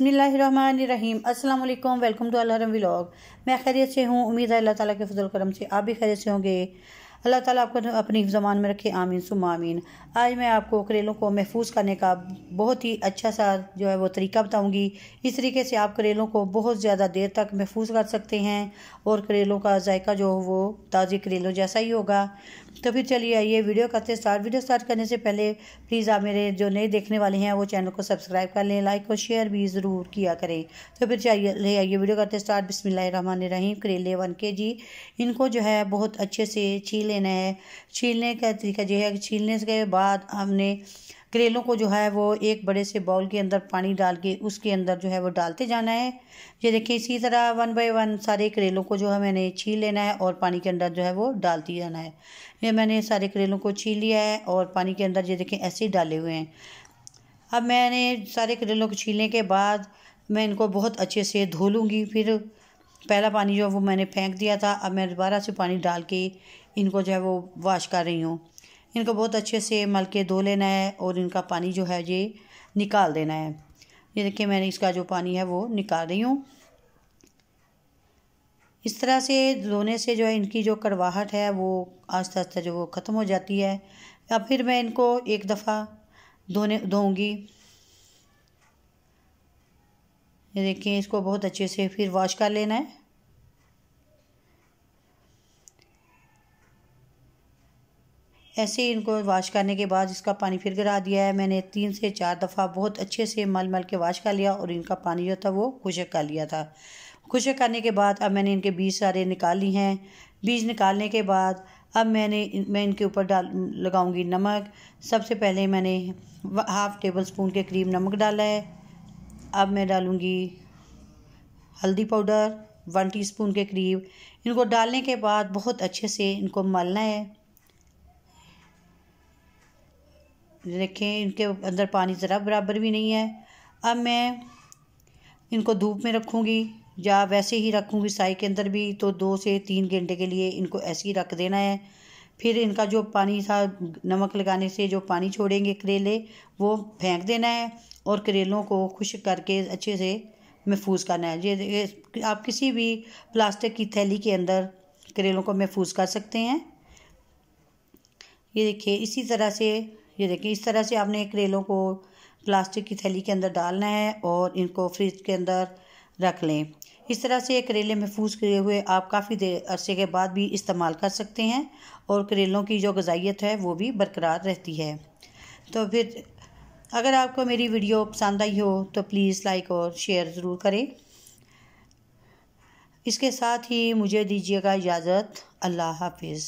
बिस्मिल्लाहिर्रहमानिर्रहीम। अस्सलाम वालेकुम। Welcome to Alharam vlog. मैं खैरियत से हूँ। उम्मीद है अल्लाह ताला के फजल करम से आप भी खैरियत से होंगे। अल्लाह ताला आपको अपनी ज़बान में रखे, आमीन सुम्मा आमीन। आज मैं आपको करेलों को महफूज करने का बहुत ही अच्छा सा जो है वो तरीका बताऊंगी। इस तरीके से आप करेलों को बहुत ज़्यादा देर तक महफूज कर सकते हैं और करेलों का जायका जो हो वो ताज़े करेलों जैसा ही होगा। तो फिर चलिए आइए वीडियो करते स्टार्ट। वीडियो स्टार्ट करने से पहले प्लीज़ आप मेरे जो नए देखने वाले हैं वो चैनल को सब्सक्राइब कर लें, लाइक और शेयर भी ज़रूर किया करें। तो फिर चलिए आइए वीडियो करते स्टार्ट। बिस्मिल्लाहिर्रहमानिर्रहीम। करेले 1 kg, इनको जो है बहुत अच्छे से छील लेना है। छीलने का तरीका ये है कि छीलने के बाद हमने करेलों को जो है वो एक बड़े से बाउल के अंदर पानी डाल के उसके अंदर जो है वो डालते जाना है। ये देखिए इसी तरह 1 बाय 1 सारे करेलों को जो है मैंने छील लेना है और पानी के अंदर जो है वो डालती जाना है। ये मैंने सारे करेलों को छील लिया है और पानी के अंदर ये देखिए ऐसे ही डाले हुए हैं। अब मैंने सारे करेलों को छीलने के बाद मैं इनको बहुत अच्छे से धो लूँगी। फिर पहला पानी जो वो मैंने फेंक दिया था, अब मैं दोबारा से पानी डाल के इनको जो है वो वॉश कर रही हूँ। इनको बहुत अच्छे से मल के धो लेना है और इनका पानी जो है ये निकाल देना है। ये देखिए मैंने इसका जो पानी है वो निकाल रही हूँ। इस तरह से धोने से जो है इनकी जो कड़वाहट है वो आस्ते आस्ते जो वो ख़त्म हो जाती है। या फिर मैं इनको एक दफ़ा धोऊंगी। ये देखिए इसको बहुत अच्छे से फिर वॉश कर लेना है। ऐसे ही इनको वॉश करने के बाद इसका पानी फिर गिरा दिया है। मैंने 3 से 4 दफ़ा बहुत अच्छे से मल के वॉश कर लिया और इनका पानी जो था वो खुश्क कर लिया था। खुश्क करने के बाद अब मैंने इनके बीज सारे निकाल ली हैं। बीज निकालने के बाद अब मैं इनके ऊपर लगाऊंगी नमक। सबसे पहले मैंने 1/2 टेबल स्पून के करीब नमक डाला है। अब मैं डालूँगी हल्दी पाउडर 1 टीस्पून के करीब। इनको डालने के बाद बहुत अच्छे से इनको मलना है। देखें इनके अंदर पानी ज़रा बराबर भी नहीं है। अब मैं इनको धूप में रखूँगी या वैसे ही रखूँगी साई के अंदर भी, तो 2 से 3 घंटे के लिए इनको ऐसे ही रख देना है। फिर इनका जो पानी था नमक लगाने से जो पानी छोड़ेंगे करेले वो फेंक देना है और करेलों को खुश्क करके अच्छे से महफूज करना है। ये आप किसी भी प्लास्टिक की थैली के अंदर करेलों को महफूज कर सकते हैं। ये देखिए इसी तरह से, ये देखिए इस तरह से आपने करेलों को प्लास्टिक की थैली के अंदर डालना है और इनको फ्रिज के अंदर रख लें। इस तरह से करेले महफूज किए हुए आप काफ़ी देर अरसे के बाद भी इस्तेमाल कर सकते हैं और करेलों की जो ग़िज़ाइयत है वो भी बरकरार रहती है। तो फिर अगर आपको मेरी वीडियो पसंद आई हो तो प्लीज़ लाइक और शेयर ज़रूर करें। इसके साथ ही मुझे दीजिएगा इजाज़त। अल्लाह हाफिज़।